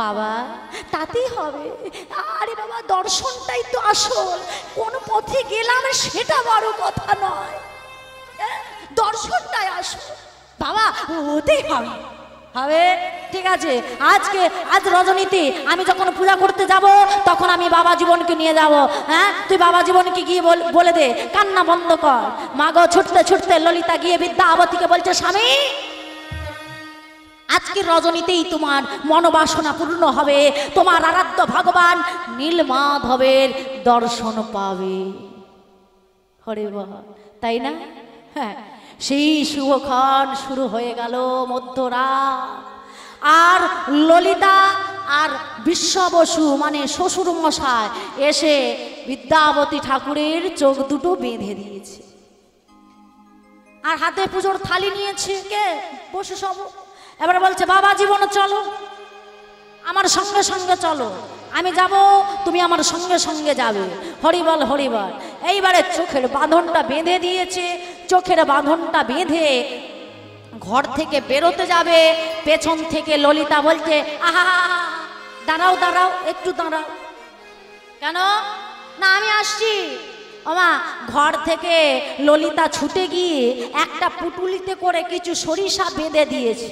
বাবা তাতেই হবে। আরে বাবা, দর্শনটাই তো আসল। কোন পথে গেলাম সেটা বড় কথা নয়, দর্শনটাই আসল। বাবা ওতেই হবে, হবে। ঠিক আছে, আজ রজনীতে আমি যখন পূজা করতে যাব, তখন আমি বাবা জীবনকে নিয়ে যাব। হ্যাঁ, তুই বাবা জীবনকে গিয়ে বলে দে, কান্না বন্ধ কর। মা গো, ছুটতে ছুটতে ললিতা গিয়ে বিদ্যাবতীকে বলছে, স্বামী আজকের রজনীতেই তোমার মনোবাসনা পূর্ণ হবে, তোমার আরাধ্য ভগবান নীলমাধবের দর্শন পাবে। হরে বল, তাই না? হ্যাঁ, সেই শুভক্ষণ শুরু হয়ে গেল মধ্যরাত। আর ললিতা আর বিশ্ব বসু মানে শ্বশুর মশাই এসে বিদ্যাবতী ঠাকুরের চোখ দুটো বেঁধে দিয়েছে, আর হাতে পুজোর থালি নিয়েছে কে? বসু সব। এবার বলছে, বাবা জীবন চলো, আমার সঙ্গে সঙ্গে চলো, আমি যাব, তুমি আমার সঙ্গে সঙ্গে যাবে। হরিবল হরিবল। এইবারে চোখের বাঁধনটা বেঁধে দিয়েছে। চোখের বাঁধনটা বেঁধে ঘর থেকে বেরোতে যাবে, পেছন থেকে ললিতা বলছে, আহা দাঁড়াও দাঁড়াও, একটু দাঁড়াও। কেন? না আমি আসছি। ওমা, ঘর থেকে ললিতা ছুটে গিয়ে একটা পুটুলিতে করে কিছু সরিষা বেঁধে দিয়েছে।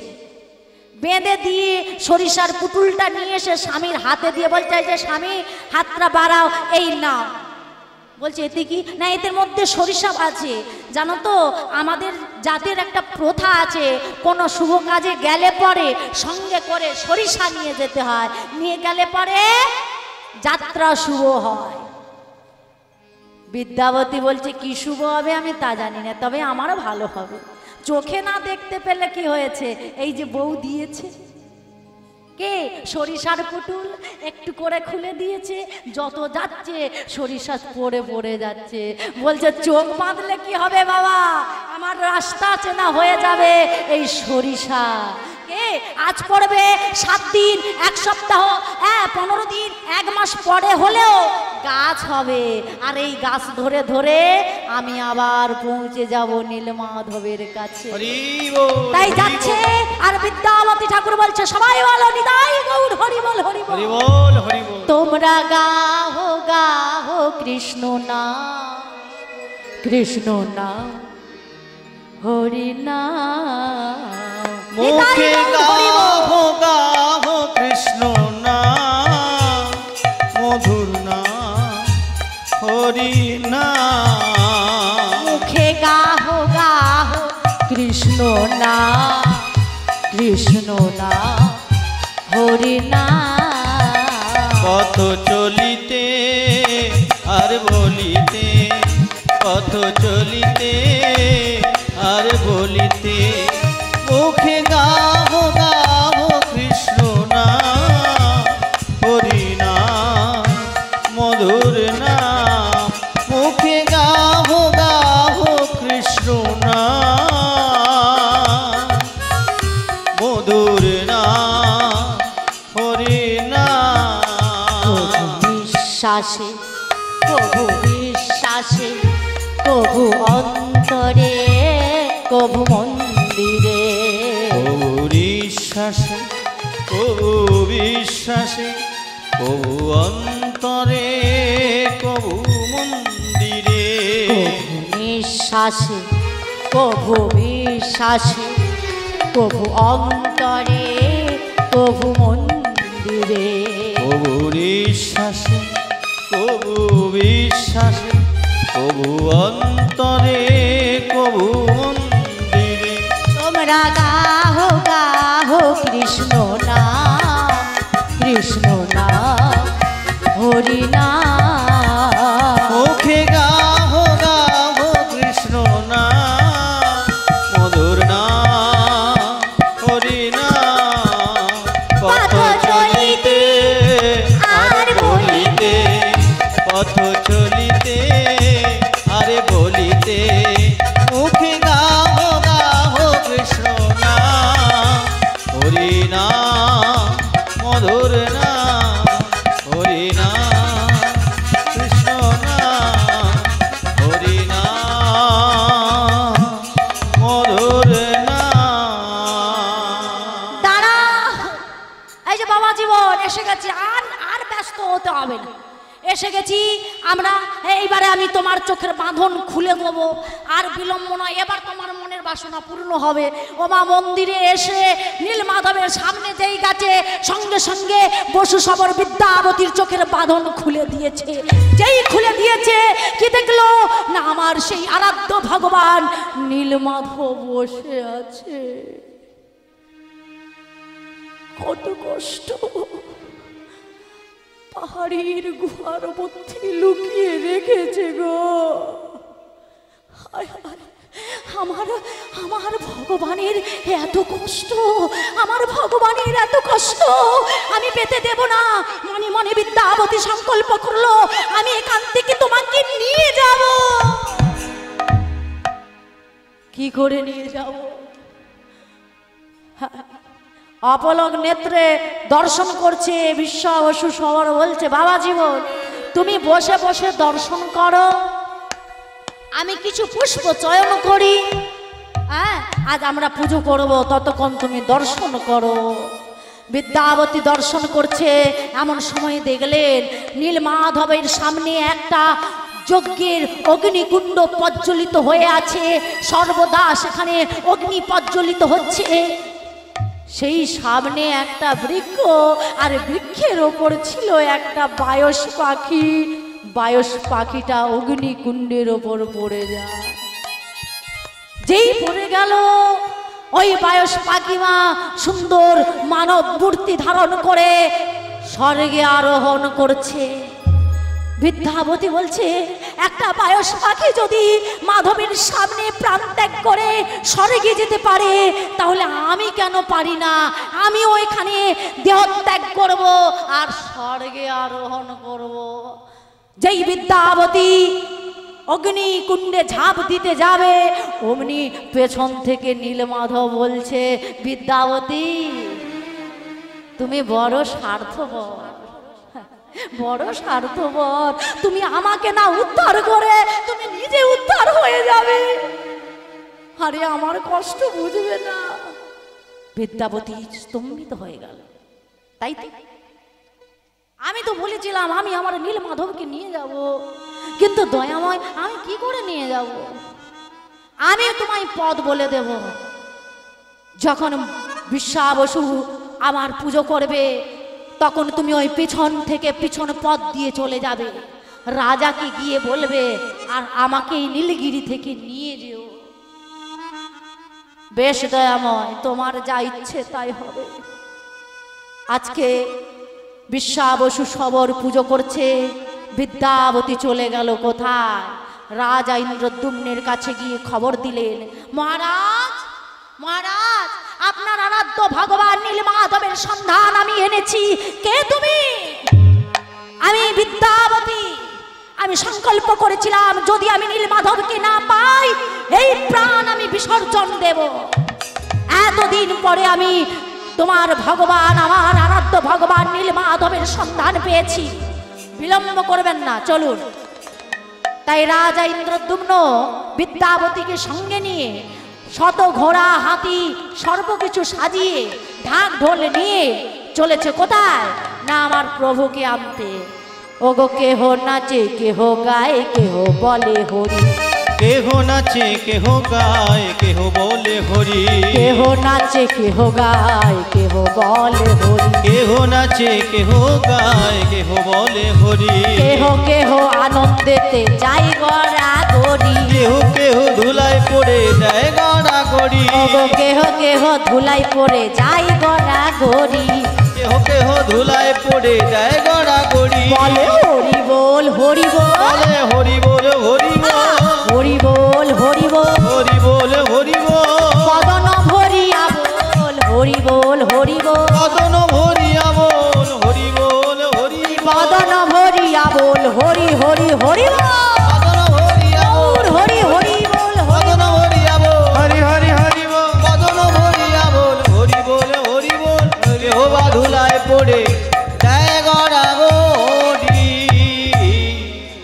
বেঁধে দিয়ে সরিষার পুটুলটা নিয়ে এসে স্বামীর হাতে দিয়ে বলছে, যে স্বামী হাতটা বাড়াও, এই নাও। বলছে এতে কি? না এদের মধ্যে সরিষা আছে। জানো তো আমাদের জাতের একটা প্রথা আছে, কোনো শুভ কাজে গেলে পরে সঙ্গে করে সরিষা নিয়ে যেতে হয়, নিয়ে গেলে পরে যাত্রা শুভ হয়। বিদ্যাবতী বলছে, কি শুভ হবে আমি তা জানি না, তবে আমারও ভালো হবে। চোখে না দেখতে পেলে কি হয়েছে, এই যে বউ দিয়েছে, কে? সরিষার পুতুল একটু করে খুলে দিয়েছে, যত যাচ্ছে সরিষা পড়ে পড়ে যাচ্ছে। বলছে চোখ বাঁধলে কি হবে বাবা, আমার রাস্তা চেনা হয়ে যাবে এই সরিষা। কে আজ পড়বে 7 দিন, 1 সপ্তাহ, 15 দিন, 1 মাস পরে হলেও গাছ হবে, আর এই গাছ ধরে ধরে আমি আবার পৌঁছে যাব নীলমাধবের কাছে। তাই যাচ্ছে। আর বিদ্যাবতী ঠাকুর বলছে, সবাই বলো নিতাই গৌর হরি বল হরি বল হরি বল। তোমরা গাহো গাহো কৃষ্ণ নাম, কৃষ্ণ নাম হরি নাম। মুখে গাহো গাহো কৃষ্ণ নাম, মধুর নাম হরি নাম। মুখে না কৃষ্ণ না হরি না। পথ চলিতে আর বলিতে, পথ চলিতে আর বলিতে, মুখে গাবো গাবো কৃষ্ণ না হরি না মধুর না, মুখে গাবো গাবো কৃষ্ণ না মধুর না হরি না। বিশ্বাসে প্রভু বিশ্বাসে, প্রভু অন্তরে প্রভু মন্দিরে। প্রভু বিশ্বাসে প্রভু বিশ্বাসে, প্রভু অন্তরে প্রভু মন্দিরে। নিঃশ্বাসে প্রভু বিশ্বাসে, প্রভু অন্তরে প্রভু মন্দিরে। প্রভু বিশ্বাসে প্রভু বিশ্বাসে, প্রভু অন্তরে প্রভু মন্দিরে। তোমরা গাহো গাহো কৃষ্ণ না কৃষ্ণ না হরি না। মুখে গাবো গাবো কৃষ্ণ না মধুর না হরি না। পথ চলিতে আর বলিতে, পথ চলিতে আর বলিতে, মুখে গাবো গাবো কৃষ্ণ না হরি না মধুর না হরি না কৃষ্ণ না হরি না মধুর না। দাঁড়া, এই যে বাবা জীবন এসে গেছে, আর আর ব্যস্ত হতে হবে না। এসে গেছি আমরা, এইবারে আমি তোমার চোখের বাঁধন খুলে দেবো, আর বিলম্ব নয়, এবার তোমার মনের বাসনা পূর্ণ হবে। ও মা, মন্দিরে এসে নীলমাধবের সামনে যেই গাছে সঙ্গে সঙ্গে বসু সবর বিদ্যাবতীর চোখের বাঁধন খুলে দিয়েছে। যেই খুলে দিয়েছে, কি দেখলো না, আমার সেই আরাধ্য ভগবান নীলমাধব বসে আছে। কত কষ্ট পাহাড়ের গুহার মধ্যে লুকিয়ে রেখেছে গো। হায় হায়, আমার আমার ভগবানের এত কষ্ট, আমার ভগবানের এত কষ্ট আমি পেতে দেব না। মনে মনে বিদ্যাবতী সংকল্প করলো, আমি এখান থেকে তোমাকে নিয়ে যাব। কি করে নিয়ে যাব? অপলক নেত্রে দর্শন করছে বিশ্ব বসু সবর, বলছে বাবা জীবন তুমি বসে বসে দর্শন করো, আমি কিছু পুষ্প চয়ন করি। হ্যাঁ, আজ আমরা পুজো করব, ততক্ষণ তুমি দর্শন করো। বিদ্যাবতী দর্শন করছে, এমন সময় দেখলেন নীলমাধবের সামনে একটা যজ্ঞের অগ্নিকুণ্ড প্রজ্বলিত হয়ে আছে, সর্বদা সেখানে অগ্নি প্রজ্বলিত হচ্ছে। সেই সামনে একটা বৃক্ষ, আর বৃক্ষের ওপর ছিল একটা বায়স পাখি। বায়স পাখিটা অগ্নিকুণ্ডের ওপর পড়ে যায়। যেই পড়ে গেল, ওই বায়স পাখিমা সুন্দর মানব মূর্তি ধারণ করে স্বর্গে আরোহণ করছে। বিদ্যাবতী বলছে, একটা বায়স পাখি যদি মাধবের সামনে প্রাণ ত্যাগ করে স্বর্গে যেতে পারে, তাহলে আমি কেন পারি না? আমিও এখানে দেহ ত্যাগ করব আর স্বর্গে আরোহণ করব। যেই বিদ্যাবতী অগ্নিকুণ্ডে ঝাঁপ দিতে যাবে, অমনি পেছন থেকে নীলমাধব বলছে, বিদ্যাবতী তুমি বড় স্বার্থপর, বড় স্বার্থপর, তুমি আমাকে না উদ্ধার করে তুমি নিজে উদ্ধার হয়ে যাবে। আরে আমার কষ্ট বুঝবে না। বিদ্যাবতী স্তম্ভিত হয়ে গেল। তাই তো আমি তো বলেছিলাম আমি আমার নীলমাধবকে নিয়ে যাব, কিন্তু দয়াময় আমি কি করে নিয়ে যাব? আমি তোমায় পথ বলে দেব। যখন বিশ্বা বসু আমার পুজো করবে, তখন তুমি ওই পিছন থেকে পিছন পথ দিয়ে চলে যাবে, রাজাকে গিয়ে বলবে, আর আমাকে এই নীলগিরি থেকে নিয়ে যেও। বেশ দয়াময়, তোমার যা ইচ্ছে তাই হবে। আজকে বিশ্বা বসু সবর পুজো করছে, বিদ্যাবতী চলে গেল কোথায়? রাজা ইন্দ্রদ্যুম্নের কাছে গিয়ে খবর দিলেন, মহারাজ মহারাজ, আপনার আরাধ্য ভগবান নীলমাধবের সন্ধান আমি এনেছি। কে তুমি? আমি বিদ্যাবতী। আমি সংকল্প করেছিলাম যদি আমি নীলমাধবকে না পাই এই প্রাণ আমি বিসর্জন দেব। এতদিন পরে আমি তোমার ভগবান, আমার আরাধ্য ভগবান নীলমাধবের সন্ধান পেয়েছি। বিলম্ব করবেন না, চলুন। তাই রাজা ইন্দ্রদ্যুম্ন বিদ্যাবতীকে সঙ্গে নিয়ে শত ঘোড়া হাতি সর্বকিছু সাজিয়ে ঢাক ঢোল নিয়ে চলেছে কোথায়? না আমার প্রভুকে আনতে। ওগো কেহ নাচে, কেহ গায়, কেহ বলে হরি। কেহ নাচে, কেহ গায়, কেহ বলে হরি। কেহ নাচে, কেহ গায়, কেহ বলে হরি। কেহ নাচে, কেহ গায়, কেহ বলে হরি। কেহ কেহ আনন্দেতে যাই গড়া গড়ি। কেহ কেহ ধুলায় পড়ে যায় গড়া গড়ি। ওগো কেহ কেহ ধুলাই পড়ে যাই গড়া গড়ি। কেহ কেহ ধুলায় পড়ে যায় গড়া গড়ি। বলে হরি বল, হরি বল, বলে হরি বল, হরি বল, হরি বল, হরি বল, হরি বল, হরি বল। বদন ভরিয়া বল, হরি বল, হরি বল, বদন ভরিয়া বল, হরি বল, হরি বল। বদন ভরিয়া বল, হরি হরি হরি বল, বদন ভরিয়া বল, হরি হরি বল, হরি বদন ভরিয়া বল, হরি হরি হরি বল। বদন ভরিয়া বল, হরি বল, হরি বল। কেহ বা ধুলায় পড়ে যায় গড়া গড়ি।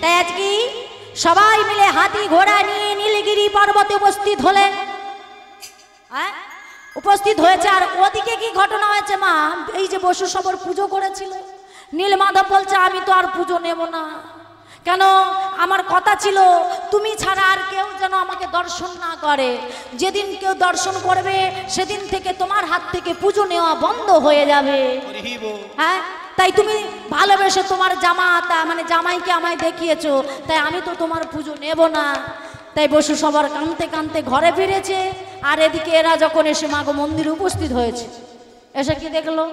তাই আজকে সবাই মিলে হাতি ঘোড়া নিয়ে নীলগিরি পর্বতে উপস্থিত হলেন। হ্যাঁ, উপস্থিত হয়েছে। আর ওদিকে কি ঘটনা হয়েছে মা? এই যে বসু সবর পুজো করেছিল, নীলমাধব বলছে আমি তো আর পুজো নেব না। কেন? আমার কথা ছিল তুমি ছাড়া আর কেউ যেন আমাকে দর্শন না করে। যেদিন কেউ দর্শন করবে সেদিন থেকে তোমার হাত থেকে পুজো নেওয়া বন্ধ হয়ে যাবে। হ্যাঁ, তাই তুমি ভালোবেসে তোমার মানে জামাইকে আমায় দেখিয়েছো, তাই আমি তো তোমার পুজো নেব না। তাই বসু সবার কাঁদতে কাঁদতে ঘরে ফিরেছে। আর এদিকে এরা যখন এসে মাগো মন্দিরে উপস্থিত হয়েছে, এসে কি দেখলো?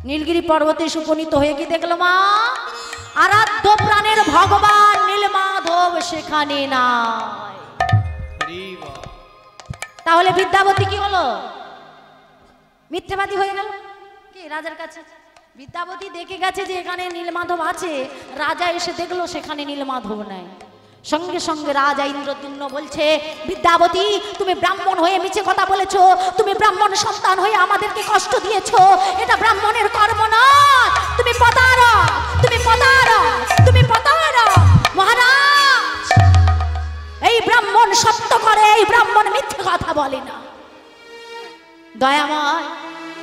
নীলগিরি পর্বতে এসে উপনীত হয়ে কি দেখলো মা? আরাধ্য প্রাণের ভগবান নীলমাধব সেখানে নাই। তাহলে বিদ্যাবতী কি হলো? মিথ্যাবাদী হয়ে গেল কি রাজার কাছে? বিদ্যাবতী দেখে গেছে যে এখানে নীলমাধব আছে, রাজা এসে দেখলো সেখানে নীলমাধব নাই। সঙ্গে সঙ্গে রাজা ইন্দ্রদ্যুম্ন বলছে, বিদ্যাবতী তুমি ব্রাহ্মণ হয়ে মিছে কথা বলেছো, তুমি ব্রাহ্মণ সন্তান হয়ে আমাদেরকে কষ্ট দিয়েছো, এটা ব্রাহ্মণের কর্ম নয়। তুমি প্রতারক, তুমি প্রতারক, তুমি প্রতারক। মহারাজ, এই ব্রাহ্মণ সত্য করে, এই ব্রাহ্মণ মিথ্যে কথা বলে না। দয়াময়,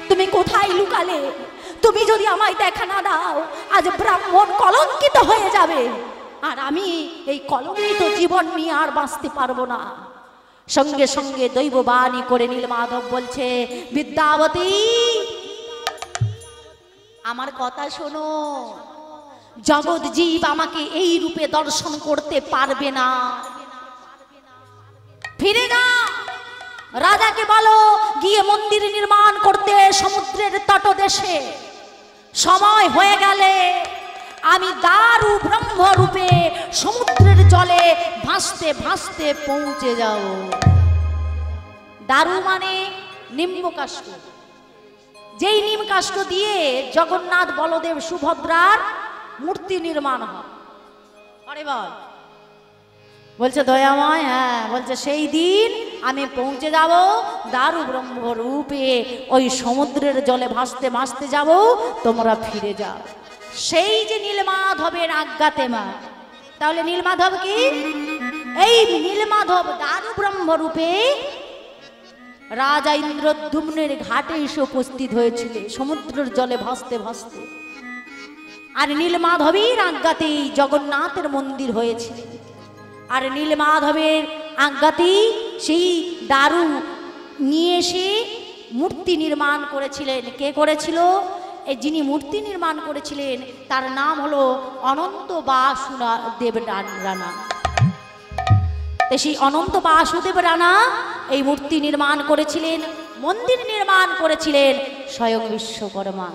তুমি কোথায় লুকালে? তুমি যদি আমায় দেখা না দাও আজ ব্রাহ্মণ কলঙ্কিত হয়ে যাবে, আর আমি এই কলঙ্কিত জীবন নিয়ে আর বাঁচতে পারবো না। সঙ্গে সঙ্গে দৈববাণী করে নীলমাধব বলছে, বিদ্যাবতী আমার কথা শোনো, জগৎ জীব আমাকে এই রূপে দর্শন করতে পারবে না। ফিরে না, রাজাকে বলো গিয়ে মন্দির নির্মাণ করতে সমুদ্রের তটদেশে। সময় হয়ে গেলে আমি দারু ব্রহ্ম রূপে সমুদ্রের জলে ভাসতে ভাসতে পৌঁছে যাব। দারু মানে নিম্ন কাষ্ঠ, যেই নিম কাষ্ঠ দিয়ে জগন্নাথ বলদেব সুভদ্রার মূর্তি নির্মাণ হয়। আরে বল, বলছে দয়াময়, হ্যাঁ বলছে সেই দিন আমি পৌঁছে যাব দারু ব্রহ্ম রূপে, ওই সমুদ্রের জলে ভাসতে ভাসতে যাব, তোমরা ফিরে যাও। সেই যে নীলমাধবের আজ্ঞাতে মা। তাহলে নীলমাধব কি? এই নীলমাধব দারু ব্রহ্ম রূপে রাজা ইন্দ্রদ্যুম্নের ঘাটে এসে উপস্থিত হয়েছিল সমুদ্রের জলে ভাসতে ভাসতে। আর নীলমাধবের আজ্ঞাতেই জগন্নাথের মন্দির হয়েছিল। আর নীলমাধবের আজ্ঞাতেই সেই দারু নিয়ে এসে মূর্তি নির্মাণ করেছিলেন। কে করেছিল? এই যিনি মূর্তি নির্মাণ করেছিলেন তার নাম হলো অনন্ত বাসুদেব রানা। সেই অনন্ত বাসুদেব রানা এই মূর্তি নির্মাণ করেছিলেন, মন্দির নির্মাণ করেছিলেন স্বয়ং বিশ্বকর্মা।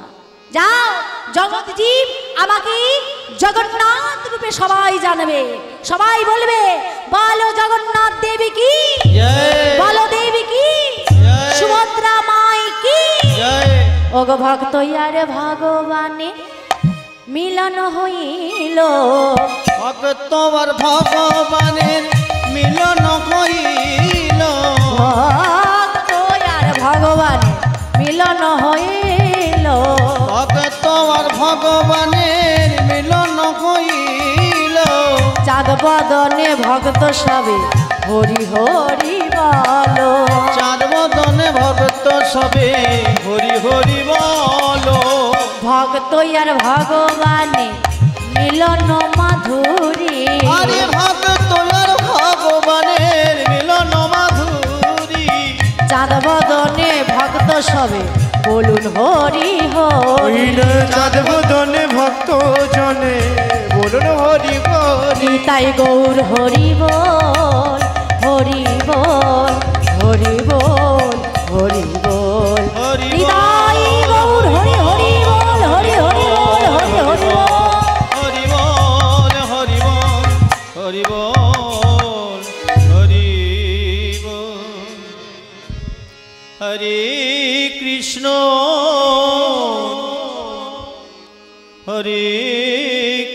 যাও জগৎ জীব আমাকে জগন্নাথ রূপে সবাই জানবে, সবাই বলবে বলো জগন্নাথ দেবী কি, বলো দেবী কি, সুভদ্রা মাই কি। ওগো ভক্ত ইয়ারে ভগবানে মিলন হইল, ভক্ত আর ভগবানের মিলন হইল, ভক্ত আর ভগবানে মিলন হইল, ভক্ত আর ভগবানের মিলন হইল। চাঁদ বদনে ভক্ত সবে হরি হরি বলো, চাঁদ বদনে ভক্ত সবে হরি হরি বলো। ভক্ত আর ভগবানে মিলন মাধুরী, আরে ভক্ত আর ভগবানের মিলন মাধুরী। চাঁদ বদনে ভক্ত সবে বলুন হরি হরি। হইল চাঁদ বদনে ভক্ত জনে বলুন হরি হরি। তাই গৌর হরি বল, হরি বল, হরি বল, হরি বল, হরি বল। নিতাই গৌর হরি হরি বল, হরি হরি বল, হরি হরি বল। হরি বল হরি বল হরি বল হরি বল। হরে কৃষ্ণ হরে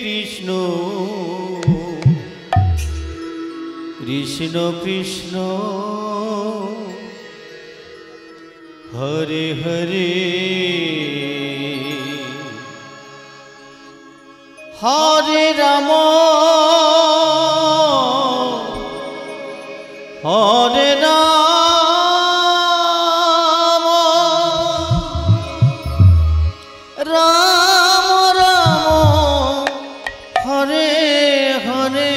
কৃষ্ণ কৃষ্ণ কৃষ্ণ হরে হরে। হরে রাম হরে রাম রাম রাম হরে হরে।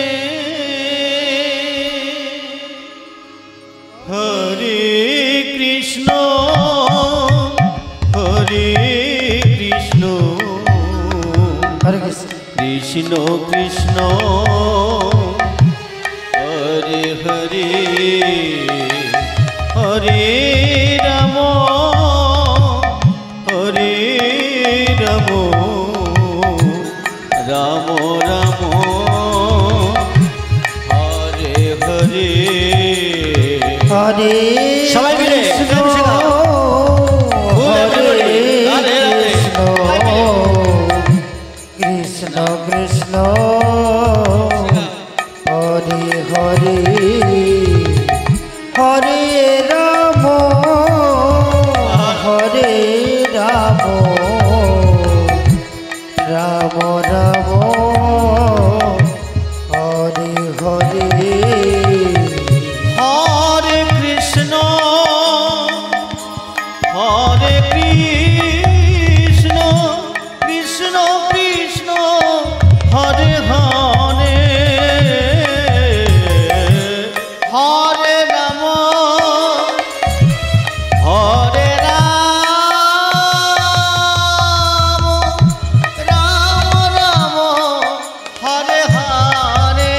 হরে কৃষ্ণ হরে কৃষ্ণ হরে কৃষ্ণ কৃষ্ণ কৃষ্ণ হরে হরে। হরে রাম হরে রাম রাম রাম হরে হরে। হরে সবাই মিলে গান শেখাও। হরে রাধে রাধে। কৃষ্ণ কৃষ্ণ হরে হরে। হরে রাম হরে রাম রাম রাম হরে হরে। হরে কৃষ্ণ হরে কৃষ্ণ কৃষ্ণ কৃষ্ণ হরে হরে। হরে রাম হরে রাম রাম রাম হরে হরে।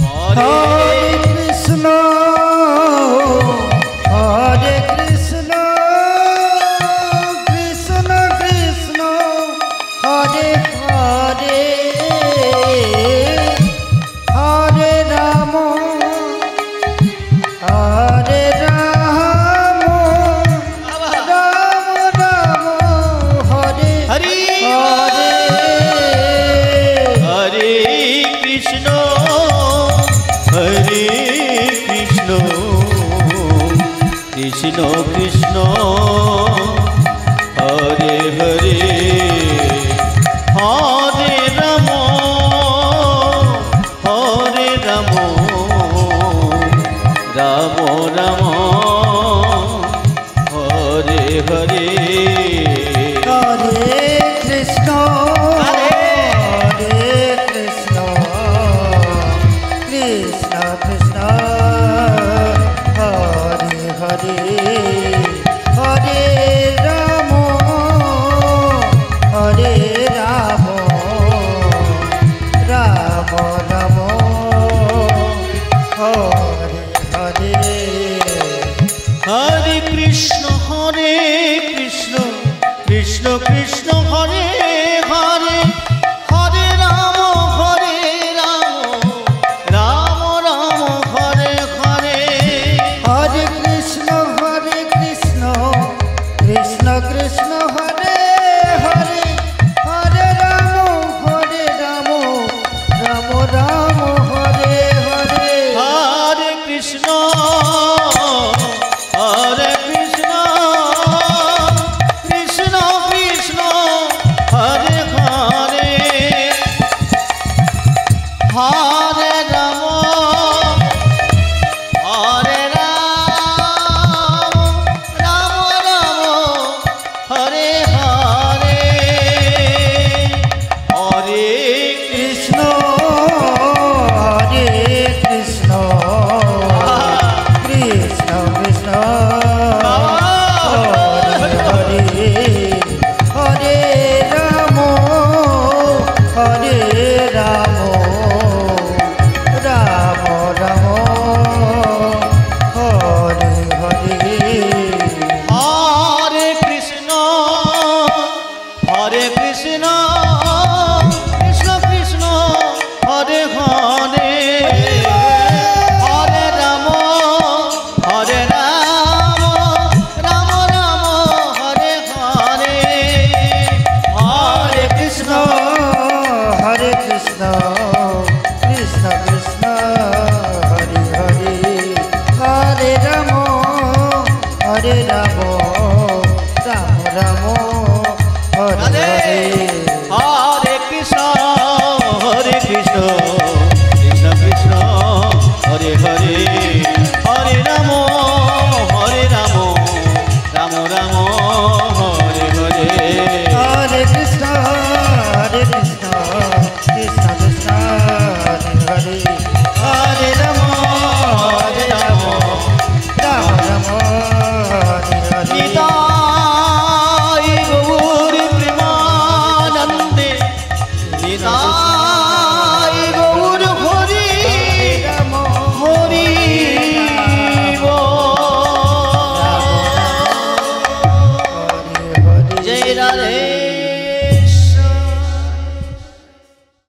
হরে কৃষ্ণ হরে কৃষ্ণ কৃষ্ণ কৃষ্ণ হরে হরে। হরে রাম হরে রাম রাম রাম হরে হরি হরে। হরে কৃষ্ণ হরে কৃষ্ণ কৃষ্ণ কৃষ্ণ হরে হরে। হরে রাম হরে রাম রাম রাম হরে হরে। হরে কৃষ্ণ হরে কৃষ্ণ কৃষ্ণ কৃষ্ণ হরে হরে। হরে রাম হরে রাম রাম রাম হরে